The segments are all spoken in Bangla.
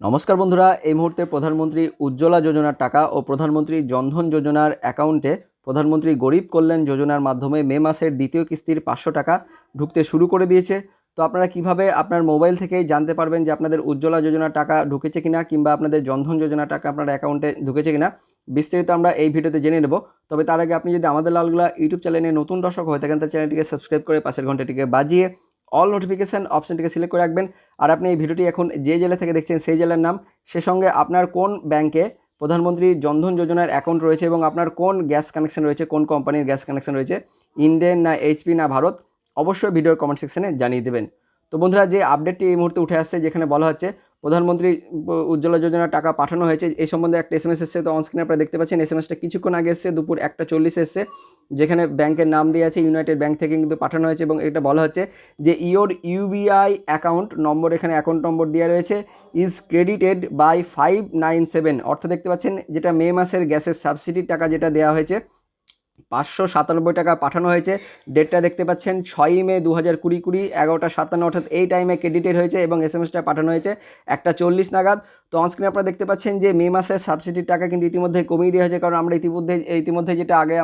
নমস্কার বন্ধুরা, এই মুহূর্তে প্রধানমন্ত্রী উজ্জ্বলা যোজনার টাকা ও প্রধানমন্ত্রী জনধন যোজনার অ্যাকাউন্টে প্রধানমন্ত্রী গরিব কল্যাণ যোজনার মাধ্যমে মে মাসের দ্বিতীয় কিস্তির 500 টাকা ঢুকতে শুরু করে দিয়েছে। তো আপনারা কিভাবে আপনার মোবাইল থেকেই জানতে পারবেন যে আপনাদের উজ্জ্বলা যোজনার টাকা ঢুকেছে কিনা কিংবা আপনাদের জনধন যোজনার টাকা আপনার অ্যাকাউন্টে ঢুকেছে কিনা বিস্তারিত আমরা এই ভিডিওতে জেনে নেব। তবে তার আগে আপনি যদি আমাদের লালগুলা ইউটিউব চ্যানেলে নতুন দর্শক হয়ে থাকেন তাহলে চ্যানেলটিকে সাবস্ক্রাইব করে পাশের ঘন্টাটিকে বাজিয়ে অল নোটিফিকেশান অপশানটিকে সিলেক্ট করে রাখবেন। আর আপনি এই ভিডিওটি এখন যে জেলা থেকে দেখছেন সেই জেলার নাম, সে সঙ্গে আপনার কোন ব্যাংকে প্রধানমন্ত্রী জনধন যোজনার অ্যাকাউন্ট রয়েছে এবং আপনার কোন গ্যাস কানেকশন রয়েছে, কোন কোম্পানির গ্যাস কানেকশন রয়েছে, ইন্ডেন না এইচপি না ভারত, অবশ্যই ভিডিওর কমেন্ট সেকশনে জানিয়ে দেবেন। তো বন্ধুরা, যে আপডেটটি এই মুহূর্তে উঠে আসছে যেখানে বলা হচ্ছে প্রধানমন্ত্রী উজ্জ্বলা যোজনার টাকা পাঠানো হয়েছে, এই সম্বন্ধে একটা এসএমএস এসছে। তো অনস্ক্রিনে আপনারা দেখতে পাচ্ছেন এসএমএসটা কিছুক্ষণ আগে এসছে, দুপুর 1:40 এসছে, যেখানে ব্যাংকের নাম দিয়ে আছে ইউনাইটেড ব্যাংক থেকে কিন্তু পাঠানো হয়েছে এবং এটা বলা হচ্ছে যে ইওর ইউবিআই অ্যাকাউন্ট নম্বর, এখানে অ্যাকাউন্ট নম্বর দেওয়া রয়েছে, ইজ ক্রেডিটেড বাই 597, অর্থ দেখতে পাচ্ছেন যেটা মে মাসের গ্যাসের সাবসিডির টাকা যেটা দেওয়া হয়েছে 597 টাকা পাঠানো হয়েছে। ডেটটা দেখতে পাচ্ছেন 6 মে 2020 11:57, অর্থাৎ এই টাইমে ক্রেডিটেড হয়েছে এবং এসএমএসটা পাঠানো হয়েছে 1:40 নাগাদ। তো অনস্ক্রিনে আপনারা দেখতে পাচ্ছেন যে মে মাসের সাবসিডির টাকা কিন্তু ইতিমধ্যে কমিয়ে দেওয়া হয়েছে, কারণ আমরা ইতিমধ্যে যেটা আগে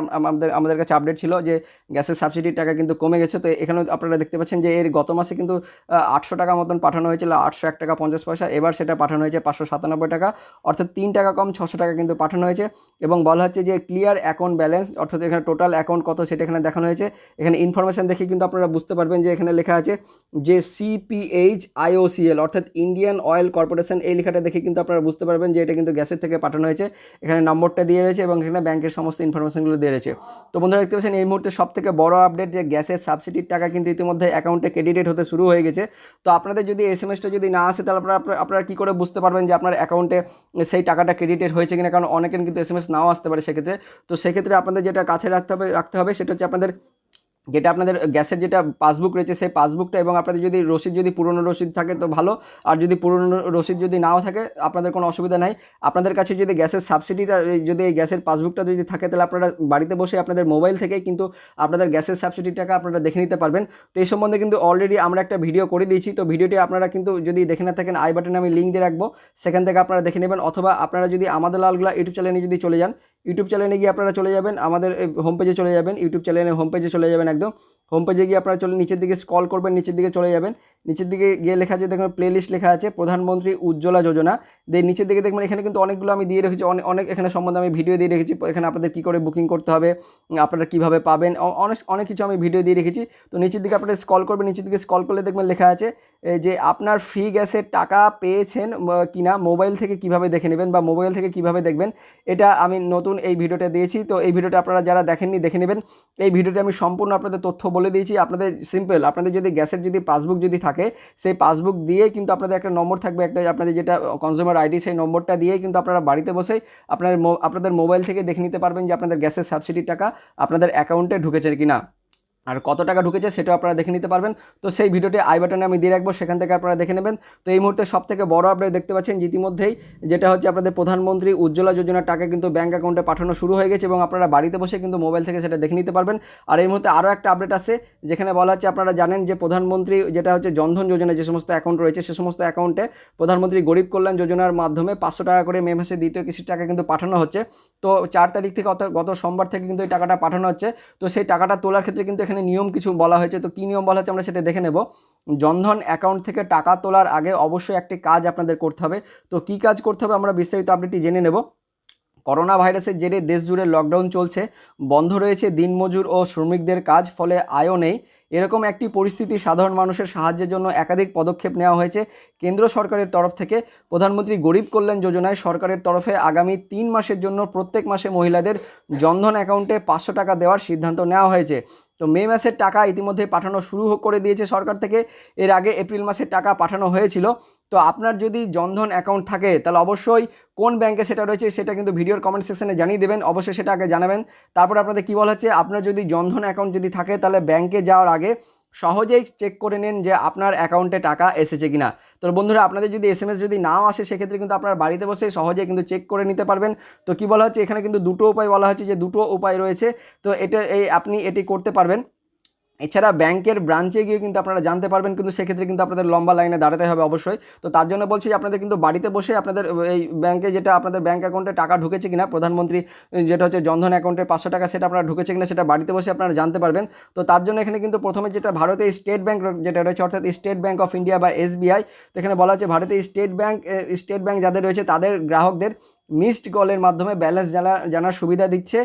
আমাদের কাছে আপডেট ছিল যে গ্যাসের সাবসিডির টাকা কিন্তু কমে গেছে। তো এখানে আপনারা দেখতে পাচ্ছেন যে এর গত মাসে কিন্তু 800 টাকা মতন পাঠানো হয়েছিল, 801 টাকা 50 পয়সা, এবার সেটা পাঠানো হয়েছে 597 টাকা, অর্থাৎ 3 টাকা কম 600 টাকা কিন্তু পাঠানো হয়েছে। এবং বলা হচ্ছে যে ক্লিয়ার অ্যাকাউন্ট ব্যালেন্স, অর্থাৎ এখানে টোটাল অ্যাকাউন্ট কত সেটা এখানে দেখানো হয়েছে। এখানে ইনফরমেশান দেখে কিন্তু আপনারা বুঝতে পারবেন যে এখানে লেখা আছে যে CPHIOCL, অর্থাৎ ইন্ডিয়ান অয়েল কর্পোরেশন, এই লেখাটা দেখে কিন্তু আপনারা বুঝতে পারবেন যে এটা কিন্তু গ্যাসের থেকে পাঠানো হয়েছে। এখানে নম্বরটা দিয়ে রয়েছে এবং এখানে ব্যাংকের সমস্ত ইনফরমেশনগুলো দিয়ে রয়েছে। তো বন্ধুরা দেখতে পাচ্ছেন এই মুহূর্তে সবথেকে বড় আপডেট যে গ্যাসের সাবসিডির টাকা কিন্তু ইতিমধ্যে অ্যাকাউন্টে ক্রেডিটেড হতে শুরু হয়ে গেছে। তো আপনাদের যদি এসএমএসটা যদি না আসে তাহলে আপনারা কী করে বুঝতে পারবেন যে আপনার অ্যাকাউন্টে সেই টাকাটা ক্রেডিটেড হয়েছে কিনা, কারণ অনেকের কিন্তু এসএমএস নাও আসতে পারে সেক্ষেত্রে। তো সেক্ষেত্রে আপনাদের যেটা কাছে রাখতে হবে সেটা হচ্ছে আপনাদের গ্যাসের যেটা পাসবুক রয়েছে সেই পাসবুকটা, এবং আপনাদের যদি রসিদ যদি পুরনো রসিদ থাকে তো ভালো, আর যদি পুরনো রসিদ যদি নাও থাকে আপনাদের কোনো অসুবিধা নাই। আপনাদের কাছে যদি গ্যাসের সাবসিডিটা, যদি এই গ্যাসের পাসবুকটা যদি থাকে তাহলে আপনারা বাড়িতে বসে আপনাদের মোবাইল থেকেই কিন্তু আপনাদের গ্যাসের সাবসিডির টাকা আপনারা দেখে নিতে পারবেন। তো এই সম্বন্ধে কিন্তু অলরেডি আমরা একটা ভিডিও করে দিয়েছি। তো ভিডিওটি আপনারা কিন্তু যদি দেখে না থাকেন আই বাটনে আমি লিঙ্ক দিয়ে রাখবো, সেখান থেকে আপনারা দেখে নেবেন। অথবা আপনারা যদি আমাদের লালগুলা ইউটিউব চ্যানেলে যদি চলে যান, ইউটিউব চ্যানেলে গিয়ে আপনারা চলে যাবেন, আমাদের হোম পেজে চলে যাবেন, ইউটিউব চ্যানেলের হোম পেজে চলে যাবেন। একদম হোম পেজে গিয়ে আপনারা নিচের দিকে স্ক্রল করবেন, নিচের দিকে চলে যাবেন, নিচের দিকে গিয়ে লেখা আছে দেখবেন প্লে লিস্ট লেখা আছে প্রধানমন্ত্রী উজ্জ্বলা যোজনা। নিচের দিকে দেখবেন এখানে কিন্তু অনেকগুলো আমি দিয়ে রেখেছি, অনেক এখানে সম্বন্ধে আমি ভিডিও দিয়ে রেখেছি। এখানে আপনাদের কী করে বুকিং করতে হবে, আপনারা কীভাবে পাবেন, অনেক কিছু আমি ভিডিও দিয়ে রেখেছি। তো নিচের দিকে আপনারা স্ক্রল করবেন, নিচের দিকে স্ক্রল করলে দেখবেন লেখা আছে যে আপনার ফ্রি গ্যাসের টাকা পেয়েছেন কিনা মোবাইল থেকে কিভাবে দেখে নেবেন বা মোবাইল থেকে কিভাবে দেখবেন, এটা আমি নতুন এই ভিডিওটা দিয়েছি। তো এই ভিডিওটা আপনারা যারা দেখেননি দেখে নেবেন। এই ভিডিওতে আমি সম্পূর্ণ আপনাদের তথ্য বলে দিয়েছি। আপনাদের সিম্পল, আপনাদের যদি গ্যাসের যদি পাসবুক যদি থাকে সেই পাসবুক দিয়ে কিন্তু আপনাদের একটা নম্বর থাকবে, একটা আপনাদের যেটা কনজিউমার আইডি, সেই নম্বরটা দিয়ে কিন্তু আপনারা বাড়িতে বসেই আপনাদের মোবাইল থেকে দেখে নিতে পারবেন যে আপনাদের গ্যাসের সাবসিডির টাকা আপনাদের অ্যাকাউন্টে ঢুকেছে কিনা আর কত টাকা ঢুকেছে সেটাও আপনারা দেখে নিতে পারবেন। তো সেই ভিডিওটি আই বাটনে আমি দিয়ে রাখবো, সেখান থেকে আপনারা দেখে নেবেন। তো এই মুহূর্তে সবথেকে বড় আপডেট দেখতে পাচ্ছেন ইতিমধ্যেই, যেটা হচ্ছে আপনাদের প্রধানমন্ত্রী উজ্জ্বলা যোজনার টাকা কিন্তু ব্যাঙ্ক অ্যাকাউন্টে পাঠানো শুরু হয়ে গেছে এবং আপনারা বাড়িতে বসে কিন্তু মোবাইল থেকে সেটা দেখে নিতে পারবেন। আর এই মুহূর্তে আরও একটা আপডেট আছে যেখানে বলা হচ্ছে, আপনারা জানেন যে প্রধানমন্ত্রী যেটা হচ্ছে জনধন যোজনা, যে সমস্ত অ্যাকাউন্ট রয়েছে সে সমস্ত অ্যাকাউন্টে প্রধানমন্ত্রী গরিব কল্যাণ যোজনার মাধ্যমে 500 টাকা করে মে মাসে দ্বিতীয় কিস্তির টাকা কিন্তু পাঠানো হচ্ছে। তো 4 তারিখ থেকে গত সোমবার থেকে কিন্তু এই টাকাটা পাঠানো হচ্ছে। তো সেই টাকাটা তোলার ক্ষেত্রে কিন্তু এখানে নিয়ম কিছু বলা হয়েছে। তো কী নিয়ম বলা হচ্ছে আমরা সেটা দেখে নেব। জনধন অ্যাকাউন্ট থেকে টাকা তোলার আগে অবশ্যই একটি কাজ আপনাদের করতে হবে। তো কী কাজ করতে হবে আমরা বিস্তারিত আপডেটটি জেনে নেব। করোনা ভাইরাসের জেরে দেশ জুড়ে লকডাউন চলছে, বন্ধ রয়েছে দিনমজুর ও শ্রমিকদের কাজ, ফলে আয়ও নেই। এরকম একটি পরিস্থিতি সাধারণ মানুষের সাহায্যের জন্য একাধিক পদক্ষেপ নেওয়া হয়েছে কেন্দ্র সরকারের তরফ থেকে। প্রধানমন্ত্রী গরিব কল্যাণ যোজনায় সরকারের তরফে আগামী 3 মাসের জন্য প্রত্যেক মাসে মহিলাদের জনধন অ্যাকাউন্টে 500 টাকা দেওয়ার সিদ্ধান্ত নেওয়া হয়েছে। তো মে মাসের টাকা ইতিমধ্যে পাঠানো শুরু করে দিয়েছে সরকার থেকে। এর আগে এপ্রিল মাসের টাকা পাঠানো হয়েছিল। তো আপনার যদি জনধন অ্যাকাউন্ট থাকে তাহলে অবশ্যই কোন ব্যাংকে সেটা রয়েছে সেটা কিন্তু ভিডিওর কমেন্ট সেকশনে জানিয়ে দেবেন, অবশ্যই সেটা আগে জানাবেন। তারপর আপনাদের কী বলা হচ্ছে, আপনার যদি জনধন অ্যাকাউন্ট যদি থাকে তাহলে ব্যাংকে যাওয়ার আগে সহজেই চেক করে নিন যে আপনার অ্যাকাউন্টে টাকা এসেছে কিনা। তো বন্ধুরা, আপনাদের যদি এসএমএস যদি নাও আসে সেক্ষেত্রে কিন্তু আপনার বাড়িতে বসে সহজেই কিন্তু চেক করে নিতে পারবেন। তো কী বলা হচ্ছে, এখানে কিন্তু দুটো উপায় বলা হচ্ছে, যে দুটো উপায় রয়েছে। তো আপনি এটি করতে পারবেন। এছাড়া ব্যাংকের ব্রাঞ্চে গিয়ে কিন্তু আপনারা জানতে পারবেন, কিন্তু সেক্ষেত্রে কিন্তু আপনাদের লম্বা লাইনে দাঁড়াতে হবে অবশ্যই। তো তার জন্য বলছি যে আপনাদের কিন্তু বাড়িতে বসে আপনাদের এই ব্যাংকে যেটা আপনাদের ব্যাংক অ্যাকাউন্টে টাকা ঢুকেছে কিনা, প্রধানমন্ত্রী যেটা হচ্ছে জনধন অ্যাকাউন্টে 500 টাকা, সেটা আপনারা ঢুকেছে কিনা সেটা বাড়িতে বসে আপনারা জানতে পারবেন। তো তার জন্য এখানে কিন্তু প্রথমে যেটা ভারতের স্টেট ব্যাংক যেটা রয়েছে, অর্থাৎ স্টেট ব্যাংক অফ ইন্ডিয়া বা SBI, তো এখানে বলা আছে ভারতের স্টেট ব্যাংক যাদের রয়েছে তাদের গ্রাহকদের মিসড কলের মাধ্যমে ব্যালেন্স জানার সুবিধা দিচ্ছে।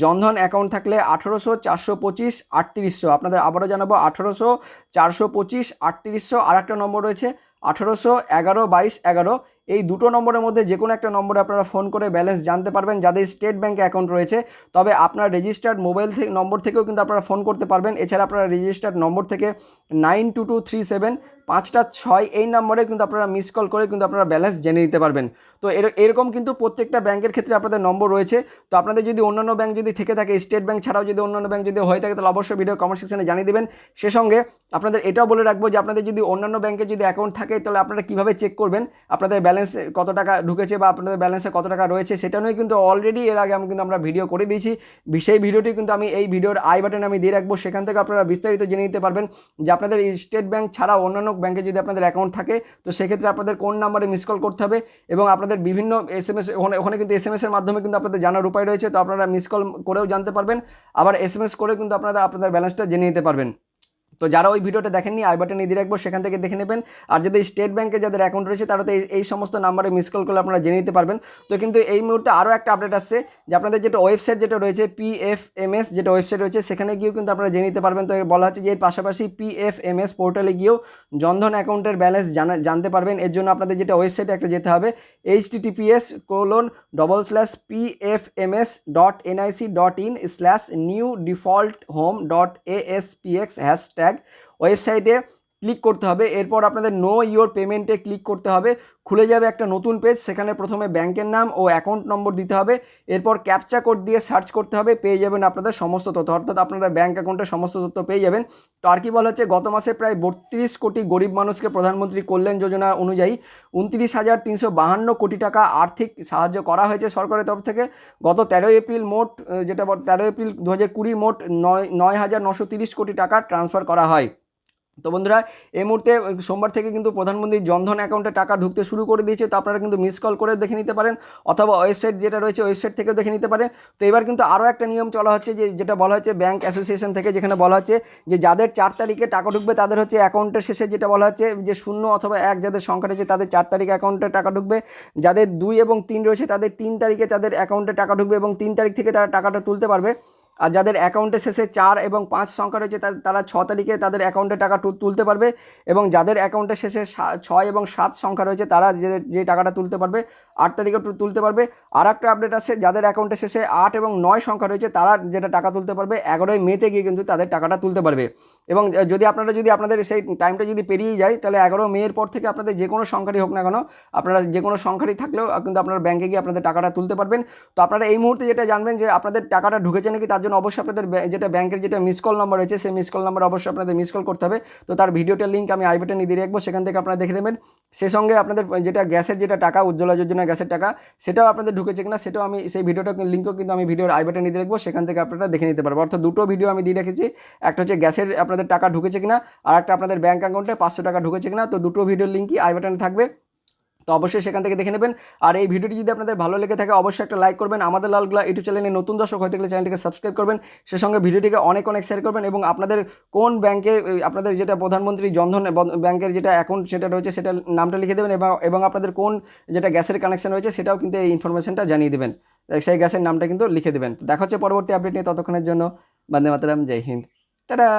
জনধন অ্যাকাউন্ট থাকলে 1800 425 3800, আপনাদের আবারও জানাবো 1800 425 3800, আর একটা নম্বর রয়েছে 1800 11 22 11। এই দুটো নম্বরের মধ্যে যে কোনো একটা নম্বরে আপনারা ফোন করে ব্যালেন্স জানতে পারবেন যাদের স্টেট ব্যাঙ্কে অ্যাকাউন্ট রয়েছে। তবে আপনার রেজিস্টার্ড মোবাইল নম্বর থেকেও কিন্তু আপনারা ফোন করতে পারবেন। এছাড়া আপনারা রেজিস্টার্ড নম্বর থেকে 92237 5টা 6 এই নম্বরে কিন্তু আপনারা মিস কল করে কিন্তু আপনারা ব্যালেন্স জেনে নিতে পারবেন। তো এরকম কিন্তু প্রত্যেকটা ব্যাংকের ক্ষেত্রে আপনাদের নম্বর রয়েছে। তো আপনাদের যদি অন্যান্য ব্যাংক যদি থেকে থাকে, স্টেট ব্যাংক ছাড়াও যদি অন্যান্য ব্যাংক যদি হয়ে থাকে, তাহলে অবশ্যই ভিডিও কমেন্ট সেকশনে জানিয়ে দেবেন। সে সঙ্গে আপনাদের এটাও বলে রাখবো যে আপনাদের যদি অন্যান্য ব্যাংকে যদি অ্যাকাউন্ট থাকে, তাহলে আপনারা কীভাবে চেক করবেন আপনাদের ব্যালেন্স কত টাকা ঢুকেছে বা আপনাদের ব্যালেন্সে কত টাকা রয়েছে, সেটা নিয়ে কিন্তু অলরেডি এর আগে আমরা ভিডিও করে দিয়েছি। সেই ভিডিওটি কিন্তু আমি এই ভিডিওর আই বাটনে আমি দিয়ে রাখবো, সেখান থেকে আপনারা বিস্তারিত জেনে নিতে পারবেন যে আপনাদের স্টেট ব্যাংক ছাড়া অন্যান্য ব্যাংকে যদি আপনাদের অ্যাকাউন্ট থাকে, তো সেক্ষেত্রে আপনাদের কোন নাম্বারে মিস কল করতে হবে, এবং আপনাদের বিভিন্ন SMS ওখানে কিন্তু SMS এর মাধ্যমে কিন্তু আপনাদের জানার উপায় রয়েছে। তো আপনারা মিস কল করেও জানতে পারবেন, আবার SMS করে কিন্তু আপনাদের ব্যালেন্সটা জেনে নিতে পারবেন। তো যারা ওই ভিডিওটা দেখেননি, আই বাটনে দিয়ে রাখবো, সেখান থেকে দেখে নেবেন। আর যদি স্টেট ব্যাংকে যাদের অ্যাকাউন্ট রয়েছে তারা তো এই সমস্ত নাম্বারে মিস কল করলে আপনারা জেনে নিতে পারবেন। তো কিন্তু এই মুহূর্তে আরও একটা আপডেট আসছে যে আপনাদের যেটা ওয়েবসাইট যেটা রয়েছে PFMS যেটা ওয়েবসাইট রয়েছে, সেখানে গিয়েও কিন্তু আপনারা জেনে নিতে পারবেন। তো বলা হচ্ছে যে এর পাশাপাশি PFMS পোর্টালে গিয়েও জনধন অ্যাকাউন্টের ব্যালেন্স জানতে পারবেন। এর জন্য আপনাদের যেটা ওয়েবসাইটে একটা যেতে হবে, https://pfms.nic.in/new-default-home.aspx ওয়েবসাইটে ক্লিক করতে হবে। এরপর আপনাদের নো ইওর পেমেন্টে ক্লিক করতে হবে। খুলে যাবে একটা নতুন পেজ, সেখানে প্রথমে ব্যাংকের নাম ও অ্যাকাউন্ট নম্বর দিতে হবে। এরপর ক্যাপচা কোড দিয়ে সার্চ করতে হবে, পেয়ে যাবেন আপনাদের সমস্ত তথ্য, অর্থাৎ আপনারা ব্যাংক অ্যাকাউন্টের সমস্ত তথ্য পেয়ে যাবেন। তো আর কি বলা হচ্ছে, গত মাসে প্রায় 32 কোটি গরিব মানুষকে প্রধানমন্ত্রী কল্যাণ যোজনা অনুযায়ী 29,352 কোটি টাকা আর্থিক সাহায্য করা হয়েছে সরকারের তরফ থেকে। গত 13 এপ্রিল 2020 মোট 9,930 কোটি টাকা ট্রান্সফার করা হয়। তো বন্ধুরা, এই মুহূর্তে সোমবার থেকে কিন্তু প্রধানমন্ত্রী জনধন অ্যাকাউন্টে টাকা ঢুকতে শুরু করে দিয়েছে। তো আপনারা কিন্তু মিস কল করে দেখে নিতে পারেন, অথবা ওয়েবসাইট যেটা রয়েছে ওয়েবসাইট থেকেও দেখে নিতে পারেন। তো এবার কিন্তু আরও একটা নিয়ম চলা হচ্ছে, যেটা বলা হচ্ছে ব্যাংক অ্যাসোসিয়েশন থেকে, যেখানে বলা হচ্ছে যে যাদের 4 তারিখে টাকা ঢুকবে তাদের হচ্ছে অ্যাকাউন্টের শেষে যেটা বলা হচ্ছে যে 0 অথবা 1 যাদের সংখ্যা রয়েছে তাদের 4 তারিখে অ্যাকাউন্টে টাকা ঢুকবে। যাদের 2 এবং 3 রয়েছে তাদের 3 তারিখে তাদের অ্যাকাউন্টে টাকা ঢুকবে এবং 3 তারিখ থেকে তারা টাকাটা তুলতে পারবে। আর যাদের অ্যাকাউন্টের শেষে 4 এবং 5 সংখ্যা রয়েছে তারা 6 তারিখে তাদের অ্যাকাউন্টে টাকা তুলতে পারবে। এবং যাদের অ্যাকাউন্টের শেষে 6 এবং 7 সংখ্যা রয়েছে তারা যে টাকাটা তুলতে পারবে 8 তারিখে তুলতে পারবে। আর একটা আপডেট আছে, যাদের অ্যাকাউন্টের শেষে 8 এবং 9 সংখ্যা রয়েছে তারা যেটা টাকা তুলতে পারবে 11ই মেতে গিয়ে কিন্তু তাদের টাকাটা তুলতে পারবে। এবং যদি আপনাদের সেই টাইমটা যদি পেরিয়ে যায়, তাহলে 11 মের পর থেকে আপনাদের যে কোনো সংখ্যারই হোক না কেন, আপনারা যে কোনো সংখ্যারই থাকলেও কিন্তু আপনারা ব্যাংকে গিয়ে আপনাদের টাকাটা তুলতে পারবেন। তো আপনারা এই মুহূর্তে যেটা জানবেন যে আপনাদের টাকাটা ঢুকেছে নাকি, তার জন্য অবশ্যই আপনাদের যেটা ব্যাংকের যেটা মিস কল নাম্বার রয়েছে, সেই মিস কল নাম্বার অবশ্যই আপনাদের মিস কল করতে হবে। তো তার ভিডিওটার লিঙ্ক আমি আই বাটনে দিয়ে রাখবো, সেখান থেকে আপনারা দেখে নেবেন। সে সঙ্গে আপনাদের যেটা গ্যাসের যেটা টাকা, উজ্জ্বলা যোজনা গ্যাসের টাকা, সেটাও আপনাদের ঢুকেছে কিনা সেটাও আমি সেই ভিডিওটার লিঙ্কও কিন্তু আমি ভিডিওর আই বাটনে দিয়ে রাখবো, সেখান থেকে আপনারা দেখে নিতে পারবো। অর্থাৎ দুটো ভিডিও আমি দিয়ে রেখেছি, একটা হচ্ছে গ্যাসের আপনাদের টাকা ঢুকেছে কিনা, আর একটা আপনাদের ব্যাংক অ্যাকাউন্টে 500 টাকা ঢুকেছে কিনা। তো দুটো ভিডিওর লিঙ্কই আই বাটনে থাকবে, তো অবশ্যই সেখান থেকে দেখে নেবেন। আর এই ভিডিওটি যদি আপনাদের ভালো লেগে থাকে অবশ্যই একটা লাইক করবেন। আমাদের লালগোলা ইউটিউব চ্যানেলে নতুন দর্শক হয়ে থাকলে চ্যানেলটিকে সাবস্ক্রাইব করবেন। সে সঙ্গে ভিডিওটিকে অনেক শেয়ার করবেন, এবং আপনাদের কোন ব্যাংকে আপনাদের যেটা প্রধানমন্ত্রী জনধন ব্যাংকের যেটা অ্যাকাউন্ট সেটা রয়েছে সেটার নামটা লিখে দেবেন, এবং আপনাদের কোন যেটা গ্যাসের কানেকশন রয়েছে সেটাও কিন্তু এই ইনফরমেশনটা জানিয়ে দেবেন, সেই গ্যাসের নামটা কিন্তু লিখে দেবেন। দেখা হচ্ছে পরবর্তী আপডেট নিয়ে, ততক্ষণের জন্য বন্দে মাতরম, জয় হিন্দ, টাটা।